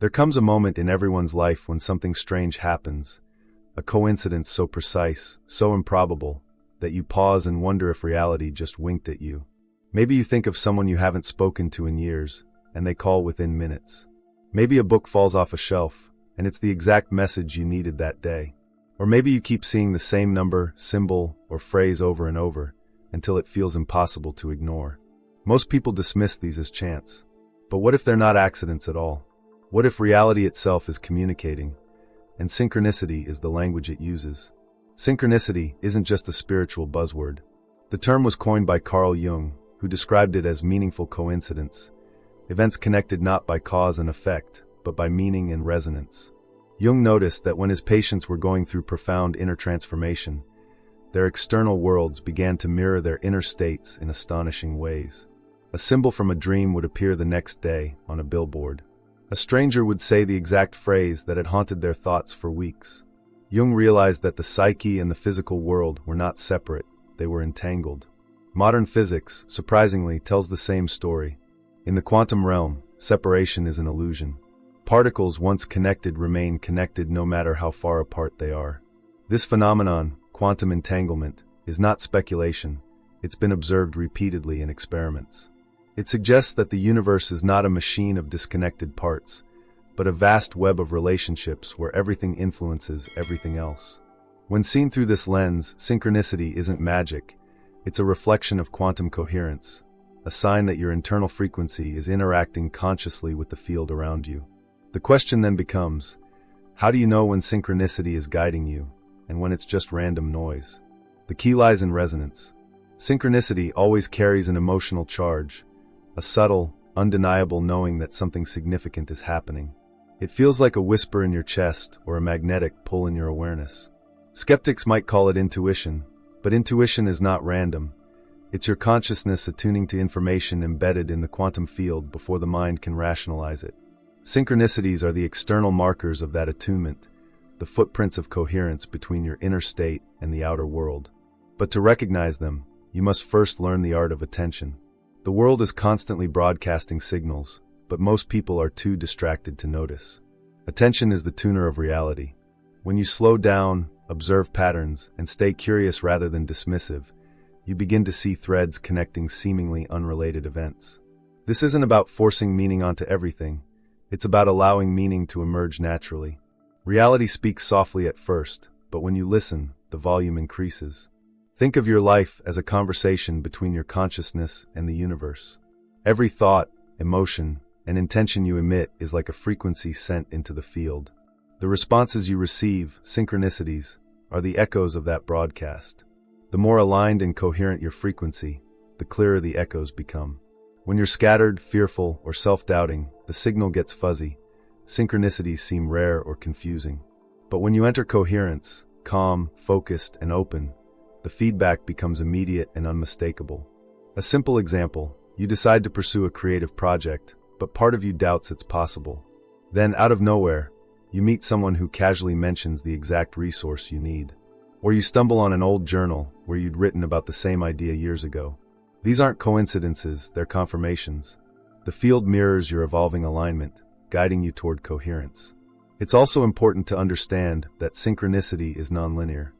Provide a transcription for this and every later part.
There comes a moment in everyone's life when something strange happens, a coincidence so precise, so improbable, that you pause and wonder if reality just winked at you. Maybe you think of someone you haven't spoken to in years, and they call within minutes. Maybe a book falls off a shelf, and it's the exact message you needed that day. Or maybe you keep seeing the same number, symbol, or phrase over and over, until it feels impossible to ignore. Most people dismiss these as chance. But what if they're not accidents at all? What if reality itself is communicating, and synchronicity is the language it uses? Synchronicity isn't just a spiritual buzzword. The term was coined by Carl Jung, who described it as meaningful coincidence, events connected not by cause and effect, but by meaning and resonance. Jung noticed that when his patients were going through profound inner transformation, their external worlds began to mirror their inner states in astonishing ways. A symbol from a dream would appear the next day on a billboard. A stranger would say the exact phrase that had haunted their thoughts for weeks. Jung realized that the psyche and the physical world were not separate, they were entangled. Modern physics, surprisingly, tells the same story. In the quantum realm, separation is an illusion. Particles once connected remain connected no matter how far apart they are. This phenomenon, quantum entanglement, is not speculation. It's been observed repeatedly in experiments. It suggests that the universe is not a machine of disconnected parts, but a vast web of relationships where everything influences everything else. When seen through this lens, synchronicity isn't magic. It's a reflection of quantum coherence, a sign that your internal frequency is interacting consciously with the field around you. The question then becomes, how do you know when synchronicity is guiding you, and when it's just random noise? The key lies in resonance. Synchronicity always carries an emotional charge, a subtle, undeniable knowing that something significant is happening. It feels like a whisper in your chest or a magnetic pull in your awareness. Skeptics might call it intuition, but intuition is not random. It's your consciousness attuning to information embedded in the quantum field before the mind can rationalize it. Synchronicities are the external markers of that attunement, the footprints of coherence between your inner state and the outer world. But to recognize them, you must first learn the art of attention. The world is constantly broadcasting signals, but most people are too distracted to notice. Attention is the tuner of reality. When you slow down, observe patterns, and stay curious rather than dismissive, you begin to see threads connecting seemingly unrelated events. This isn't about forcing meaning onto everything. It's about allowing meaning to emerge naturally. Reality speaks softly at first, but when you listen, the volume increases. Think of your life as a conversation between your consciousness and the universe. Every thought, emotion, and intention you emit is like a frequency sent into the field. The responses you receive, synchronicities, are the echoes of that broadcast. The more aligned and coherent your frequency, the clearer the echoes become. When you're scattered, fearful, or self-doubting, the signal gets fuzzy. Synchronicities seem rare or confusing. But when you enter coherence, calm, focused, and open, the feedback becomes immediate and unmistakable. A simple example, you decide to pursue a creative project, but part of you doubts it's possible. Then, out of nowhere, you meet someone who casually mentions the exact resource you need. Or you stumble on an old journal where you'd written about the same idea years ago. These aren't coincidences, they're confirmations. The field mirrors your evolving alignment, guiding you toward coherence. It's also important to understand that synchronicity is nonlinear.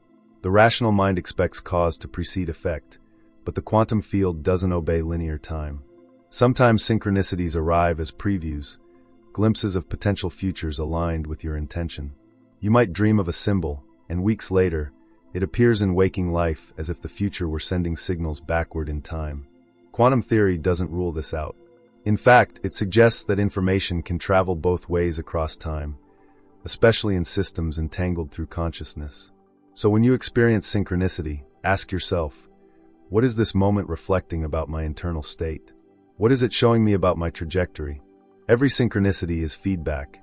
The rational mind expects cause to precede effect, but the quantum field doesn't obey linear time. Sometimes synchronicities arrive as previews, glimpses of potential futures aligned with your intention. You might dream of a symbol, and weeks later, it appears in waking life as if the future were sending signals backward in time. Quantum theory doesn't rule this out. In fact, it suggests that information can travel both ways across time, especially in systems entangled through consciousness. So when you experience synchronicity, ask yourself, what is this moment reflecting about my internal state? What is it showing me about my trajectory? Every synchronicity is feedback,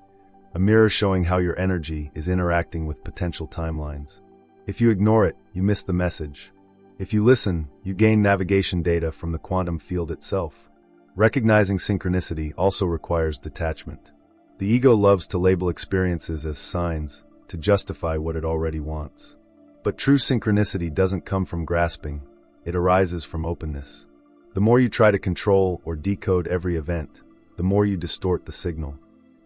a mirror showing how your energy is interacting with potential timelines. If you ignore it, you miss the message. If you listen, you gain navigation data from the quantum field itself. Recognizing synchronicity also requires detachment. The ego loves to label experiences as signs, to justify what it already wants. But true synchronicity doesn't come from grasping, it arises from openness. The more you try to control or decode every event, the more you distort the signal.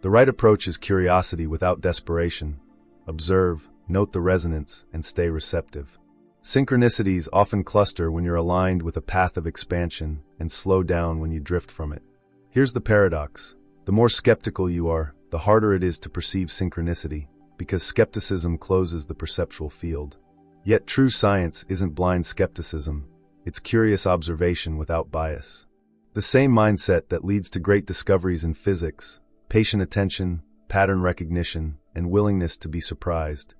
The The right approach is curiosity without desperation. Observe, note the resonance, and stay receptive. Synchronicities often cluster when you're aligned with a path of expansion and slow down when you drift from it. Here's the paradox. The more skeptical you are, the harder it is to perceive synchronicity, because skepticism closes the perceptual field. Yet true science isn't blind skepticism, it's curious observation without bias. The same mindset that leads to great discoveries in physics, patient attention, pattern recognition, and willingness to be surprised,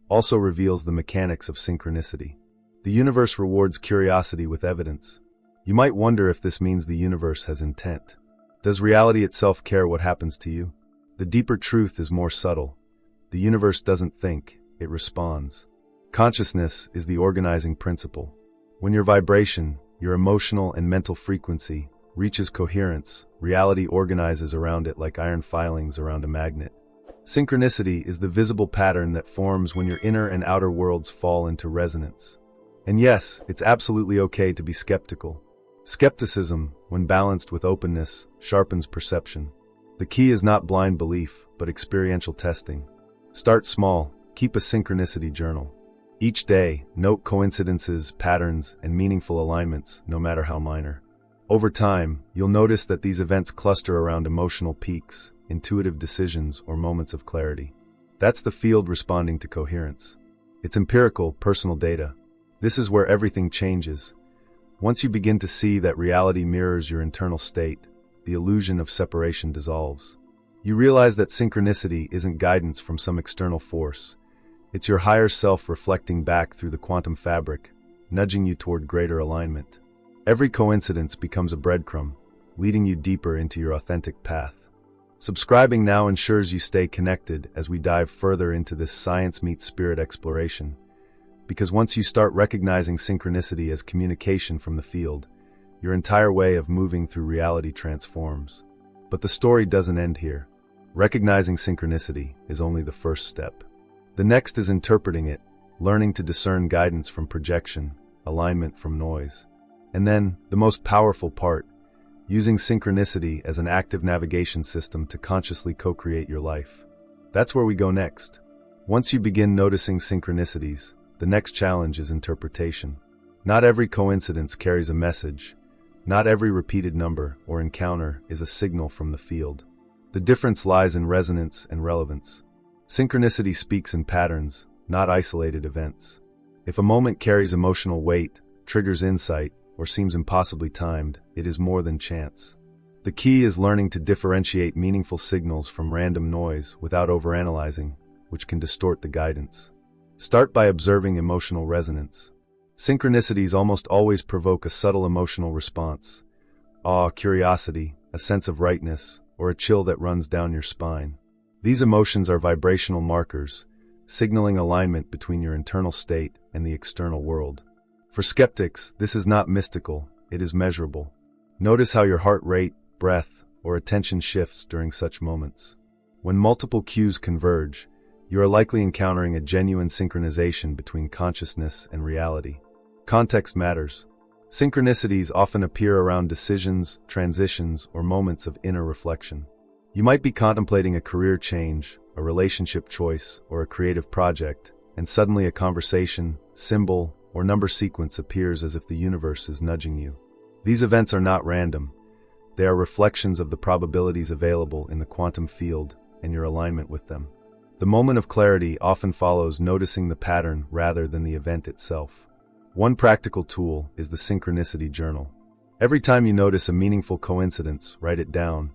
also reveals the mechanics of synchronicity. The universe rewards curiosity with evidence. You might wonder if this means the universe has intent. Does reality itself care what happens to you? The deeper truth is more subtle. The universe doesn't think, it responds. Consciousness is the organizing principle. When your vibration, your emotional and mental frequency, reaches coherence, reality organizes around it like iron filings around a magnet. Synchronicity is the visible pattern that forms when your inner and outer worlds fall into resonance. And yes, it's absolutely okay to be skeptical. Skepticism, when balanced with openness, sharpens perception. The key is not blind belief, but experiential testing. Start small, keep a synchronicity journal. Each day, note coincidences, patterns, and meaningful alignments, no matter how minor. Over time, you'll notice that these events cluster around emotional peaks, intuitive decisions, or moments of clarity. That's the field responding to coherence. It's empirical, personal data. This is where everything changes. Once you begin to see that reality mirrors your internal state, the illusion of separation dissolves. You realize that synchronicity isn't guidance from some external force. It's your higher self reflecting back through the quantum fabric, nudging you toward greater alignment. Every coincidence becomes a breadcrumb, leading you deeper into your authentic path. Subscribing now ensures you stay connected as we dive further into this science meets spirit exploration. Because once you start recognizing synchronicity as communication from the field, your entire way of moving through reality transforms. But the story doesn't end here. Recognizing synchronicity is only the first step. The next is interpreting it, learning to discern guidance from projection, alignment from noise. And then, the most powerful part, using synchronicity as an active navigation system to consciously co-create your life. That's where we go next. Once you begin noticing synchronicities, the next challenge is interpretation. Not every coincidence carries a message. Not every repeated number or encounter is a signal from the field. The difference lies in resonance and relevance. Synchronicity speaks in patterns, not isolated events. If a moment carries emotional weight, triggers insight, or seems impossibly timed, it is more than chance. The key is learning to differentiate meaningful signals from random noise without overanalyzing, which can distort the guidance. Start by observing emotional resonance. Synchronicities almost always provoke a subtle emotional response. Awe, curiosity, a sense of rightness, or a chill that runs down your spine. These emotions are vibrational markers, signaling alignment between your internal state and the external world. For skeptics, this is not mystical, it is measurable. Notice how your heart rate, breath, or attention shifts during such moments. When multiple cues converge, you are likely encountering a genuine synchronization between consciousness and reality. Context matters. Synchronicities often appear around decisions, transitions, or moments of inner reflection. You might be contemplating a career change, a relationship choice, or a creative project, and suddenly a conversation, symbol, or number sequence appears as if the universe is nudging you. These events are not random. They are reflections of the probabilities available in the quantum field and your alignment with them. The moment of clarity often follows noticing the pattern rather than the event itself. One practical tool is the synchronicity journal. Every time you notice a meaningful coincidence, write it down.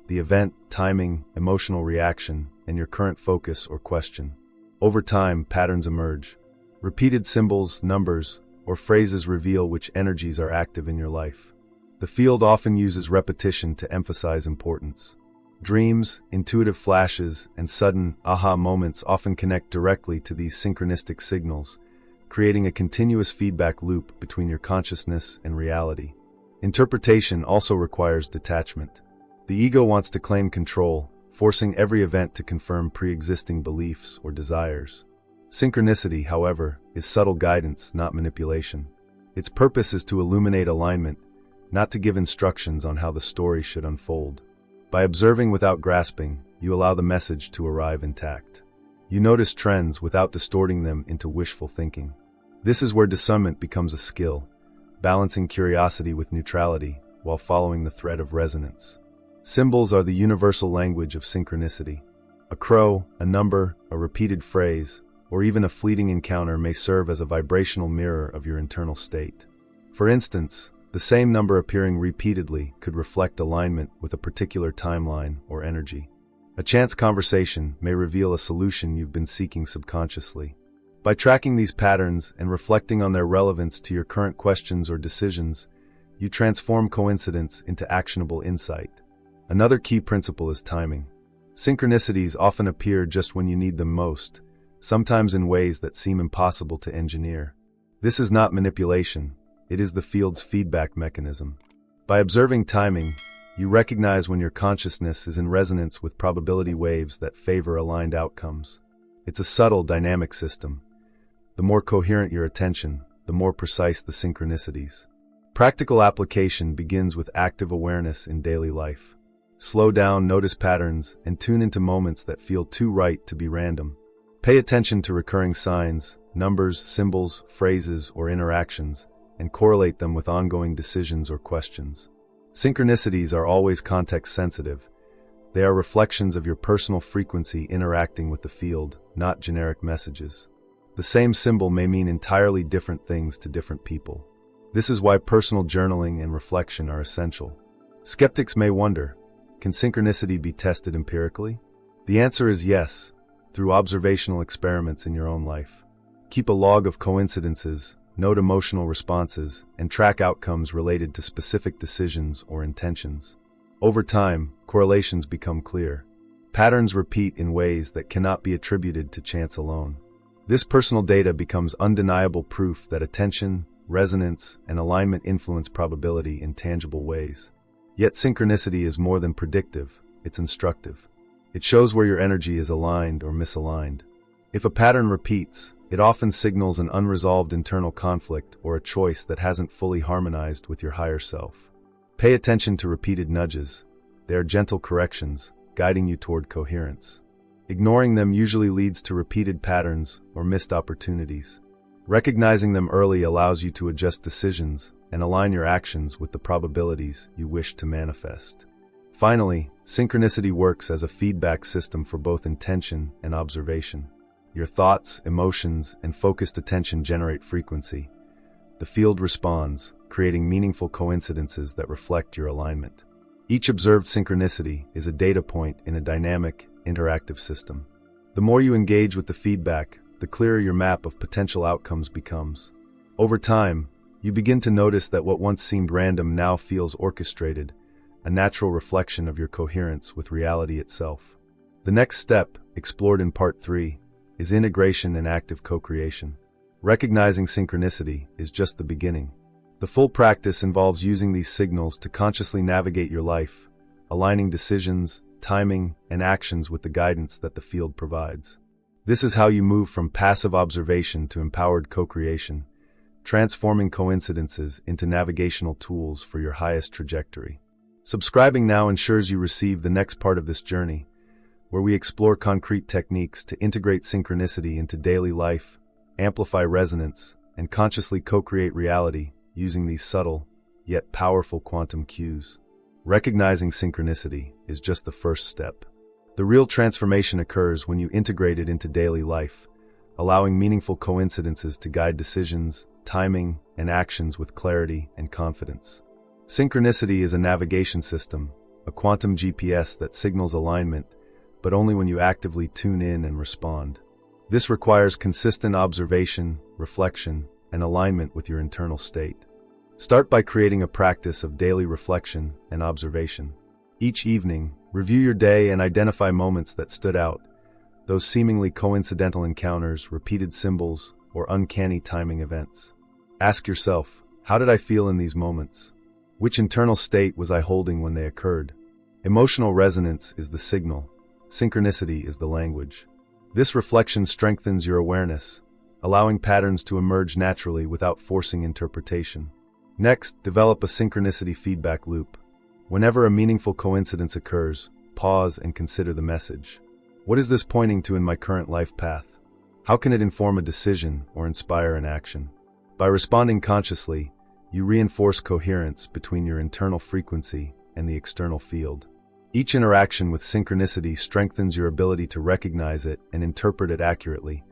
The event, timing, emotional reaction, and your current focus or question. Over time, patterns emerge. Repeated symbols, numbers, or phrases reveal which energies are active in your life. The field often uses repetition to emphasize importance. Dreams, intuitive flashes, and sudden aha moments often connect directly to these synchronistic signals, creating a continuous feedback loop between your consciousness and reality. Interpretation also requires detachment. The ego wants to claim control, forcing every event to confirm pre-existing beliefs or desires. Synchronicity, however, is subtle guidance, not manipulation. Its purpose is to illuminate alignment, not to give instructions on how the story should unfold. By observing without grasping, you allow the message to arrive intact. You notice trends without distorting them into wishful thinking. This is where discernment becomes a skill, balancing curiosity with neutrality while following the thread of resonance. Symbols are the universal language of synchronicity. A crow, a number, a repeated phrase, or even a fleeting encounter may serve as a vibrational mirror of your internal state. For instance, the same number appearing repeatedly could reflect alignment with a particular timeline or energy. A chance conversation may reveal a solution you've been seeking subconsciously. By tracking these patterns and reflecting on their relevance to your current questions or decisions, you transform coincidence into actionable insight. Another key principle is timing. Synchronicities often appear just when you need them most, sometimes in ways that seem impossible to engineer. This is not manipulation, it is the field's feedback mechanism. By observing timing, you recognize when your consciousness is in resonance with probability waves that favor aligned outcomes. It's a subtle, dynamic system. The more coherent your attention, the more precise the synchronicities. Practical application begins with active awareness in daily life. Slow down, notice patterns, and tune into moments that feel too right to be random. Pay attention to recurring signs, numbers, symbols, phrases, or interactions, and correlate them with ongoing decisions or questions. Synchronicities are always context-sensitive. They are reflections of your personal frequency interacting with the field, not generic messages. The same symbol may mean entirely different things to different people. This is why personal journaling and reflection are essential. Skeptics may wonder, can synchronicity be tested empirically? The answer is yes, through observational experiments in your own life. Keep a log of coincidences, note emotional responses, and track outcomes related to specific decisions or intentions. Over time, correlations become clear. Patterns repeat in ways that cannot be attributed to chance alone. This personal data becomes undeniable proof that attention, resonance, and alignment influence probability in tangible ways. Yet synchronicity is more than predictive, it's instructive. It shows where your energy is aligned or misaligned. If a pattern repeats, it often signals an unresolved internal conflict or a choice that hasn't fully harmonized with your higher self. Pay attention to repeated nudges. They are gentle corrections, guiding you toward coherence. Ignoring them usually leads to repeated patterns or missed opportunities. Recognizing them early allows you to adjust decisions and align your actions with the probabilities you wish to manifest. Finally, synchronicity works as a feedback system for both intention and observation. Your thoughts, emotions, and focused attention generate frequency. The field responds, creating meaningful coincidences that reflect your alignment. Each observed synchronicity is a data point in a dynamic, interactive system. The more you engage with the feedback, the clearer your map of potential outcomes becomes. Over time, you begin to notice that what once seemed random now feels orchestrated, a natural reflection of your coherence with reality itself. The next step, explored in Part 3, is integration and active co-creation. Recognizing synchronicity is just the beginning. The full practice involves using these signals to consciously navigate your life, aligning decisions, timing, and actions with the guidance that the field provides. This is how you move from passive observation to empowered co-creation, transforming coincidences into navigational tools for your highest trajectory. Subscribing now ensures you receive the next part of this journey, where we explore concrete techniques to integrate synchronicity into daily life, amplify resonance, and consciously co-create reality using these subtle, yet powerful quantum cues. Recognizing synchronicity is just the first step. The real transformation occurs when you integrate it into daily life, allowing meaningful coincidences to guide decisions, timing, and actions with clarity and confidence. Synchronicity is a navigation system, a quantum GPS that signals alignment, but only when you actively tune in and respond. This requires consistent observation, reflection, and alignment with your internal state. Start by creating a practice of daily reflection and observation. Each evening, review your day and identify moments that stood out, those seemingly coincidental encounters, repeated symbols, or uncanny timing events. Ask yourself, how did I feel in these moments? Which internal state was I holding when they occurred? Emotional resonance is the signal. Synchronicity is the language. This reflection strengthens your awareness, allowing patterns to emerge naturally without forcing interpretation. Next, develop a synchronicity feedback loop. Whenever a meaningful coincidence occurs, pause and consider the message. What is this pointing to in my current life path? How can it inform a decision or inspire an action? By responding consciously, you reinforce coherence between your internal frequency and the external field. Each interaction with synchronicity strengthens your ability to recognize it and interpret it accurately,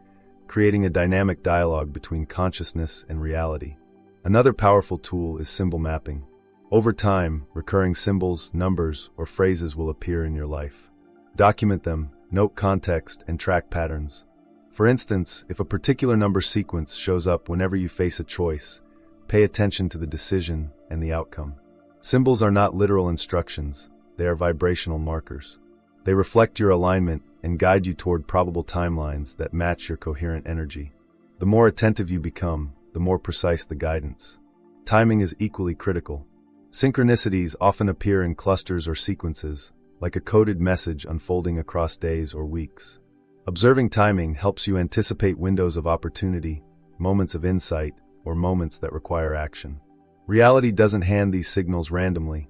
creating a dynamic dialogue between consciousness and reality. Another powerful tool is symbol mapping. Over time, recurring symbols, numbers, or phrases will appear in your life. Document them, note context, and track patterns. For instance, if a particular number sequence shows up whenever you face a choice, pay attention to the decision and the outcome. Symbols are not literal instructions, they are vibrational markers. They reflect your alignment and guide you toward probable timelines that match your coherent energy. The more attentive you become, the more precise the guidance. Timing is equally critical. Synchronicities often appear in clusters or sequences, like a coded message unfolding across days or weeks. Observing timing helps you anticipate windows of opportunity, moments of insight, or moments that require action. Reality doesn't hand these signals randomly.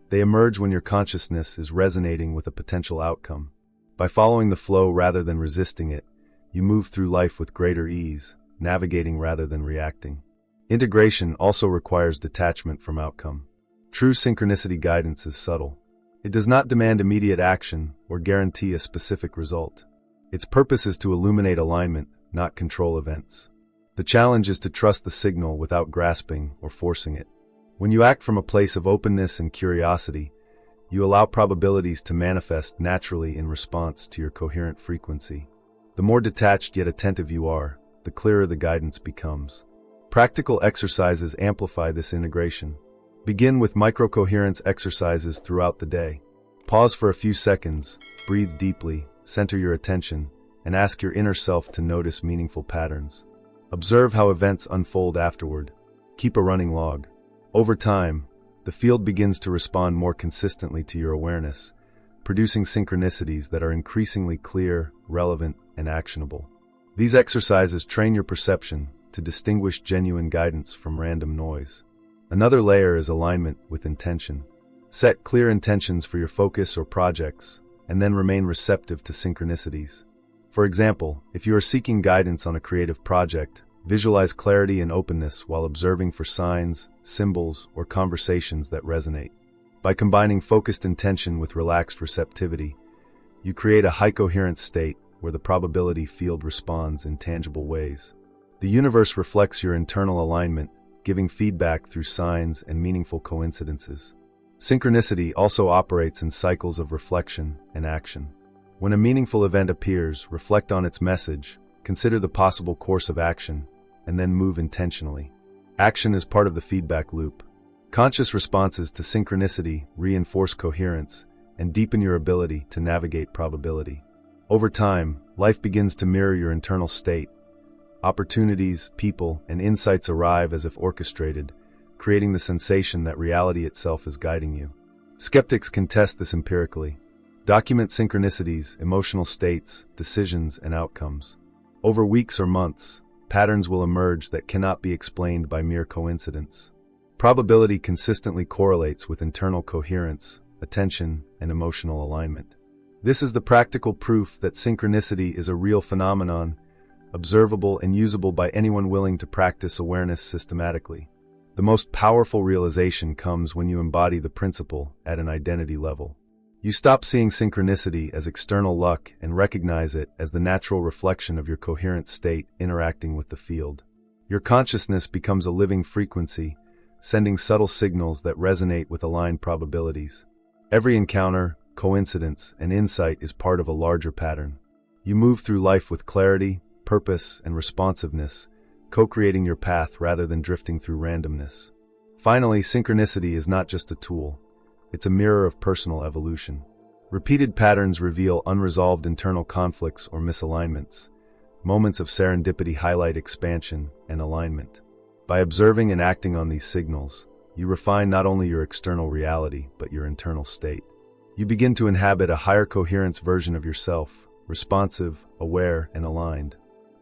They emerge when your consciousness is resonating with a potential outcome. By following the flow rather than resisting it, you move through life with greater ease, navigating rather than reacting. Integration also requires detachment from outcome. True synchronicity guidance is subtle. It does not demand immediate action or guarantee a specific result. Its purpose is to illuminate alignment, not control events. The challenge is to trust the signal without grasping or forcing it. When you act from a place of openness and curiosity, you allow probabilities to manifest naturally in response to your coherent frequency. The more detached yet attentive you are, the clearer the guidance becomes. Practical exercises amplify this integration. Begin with microcoherence exercises throughout the day. Pause for a few seconds, breathe deeply, center your attention, and ask your inner self to notice meaningful patterns. Observe how events unfold afterward. Keep a running log. Over time, the field begins to respond more consistently to your awareness, producing synchronicities that are increasingly clear, relevant, and actionable. These exercises train your perception to distinguish genuine guidance from random noise. Another layer is alignment with intention. Set clear intentions for your focus or projects, and then remain receptive to synchronicities. For example, if you are seeking guidance on a creative project, visualize clarity and openness while observing for signs, symbols, or conversations that resonate. By combining focused intention with relaxed receptivity, you create a high coherence state where the probability field responds in tangible ways. The universe reflects your internal alignment, giving feedback through signs and meaningful coincidences. Synchronicity also operates in cycles of reflection and action. When a meaningful event appears, reflect on its message, consider the possible course of action, and then move intentionally. Action is part of the feedback loop. Conscious responses to synchronicity reinforce coherence and deepen your ability to navigate probability. Over time, life begins to mirror your internal state. Opportunities, people, and insights arrive as if orchestrated, creating the sensation that reality itself is guiding you. Skeptics can test this empirically. Document synchronicities, emotional states, decisions, and outcomes. Over weeks or months, patterns will emerge that cannot be explained by mere coincidence. Probability consistently correlates with internal coherence, attention, and emotional alignment. This is the practical proof that synchronicity is a real phenomenon, observable and usable by anyone willing to practice awareness systematically. The most powerful realization comes when you embody the principle at an identity level. You stop seeing synchronicity as external luck and recognize it as the natural reflection of your coherent state interacting with the field. Your consciousness becomes a living frequency, sending subtle signals that resonate with aligned probabilities. Every encounter, coincidence, and insight is part of a larger pattern. You move through life with clarity, purpose, and responsiveness, co-creating your path rather than drifting through randomness. Finally, synchronicity is not just a tool. It's a mirror of personal evolution. Repeated patterns reveal unresolved internal conflicts or misalignments. Moments of serendipity highlight expansion and alignment. By observing and acting on these signals, you refine not only your external reality, but your internal state. You begin to inhabit a higher coherence version of yourself, responsive, aware, and aligned.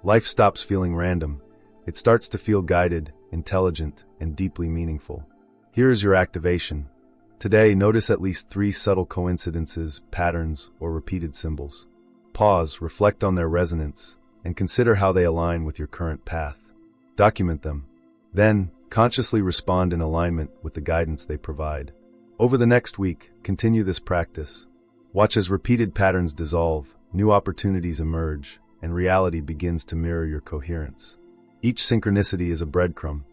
Life stops feeling random. It starts to feel guided, intelligent, and deeply meaningful. Here is your activation. Today, notice at least 3 subtle coincidences, patterns, or repeated symbols. Pause, reflect on their resonance, and consider how they align with your current path. Document them. Then, consciously respond in alignment with the guidance they provide. Over the next week, continue this practice. Watch as repeated patterns dissolve, new opportunities emerge, and reality begins to mirror your coherence. Each synchronicity is a breadcrumb.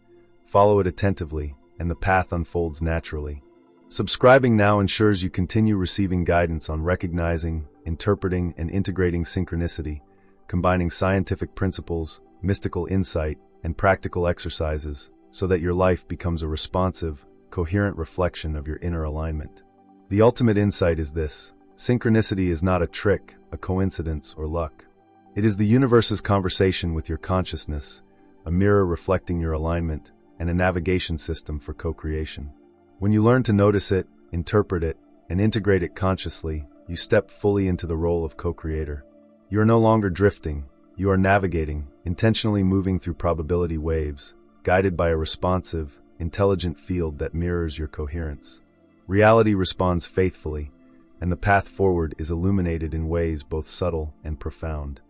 Follow it attentively, and the path unfolds naturally. Subscribing now ensures you continue receiving guidance on recognizing, interpreting, and integrating synchronicity, combining scientific principles, mystical insight, and practical exercises, so that your life becomes a responsive, coherent reflection of your inner alignment. The ultimate insight is this: synchronicity is not a trick, a coincidence, or luck. It is the universe's conversation with your consciousness, a mirror reflecting your alignment, and a navigation system for co-creation. When you learn to notice it, interpret it, and integrate it consciously, you step fully into the role of co-creator. You are no longer drifting, you are navigating, intentionally moving through probability waves, guided by a responsive, intelligent field that mirrors your coherence. Reality responds faithfully, and the path forward is illuminated in ways both subtle and profound.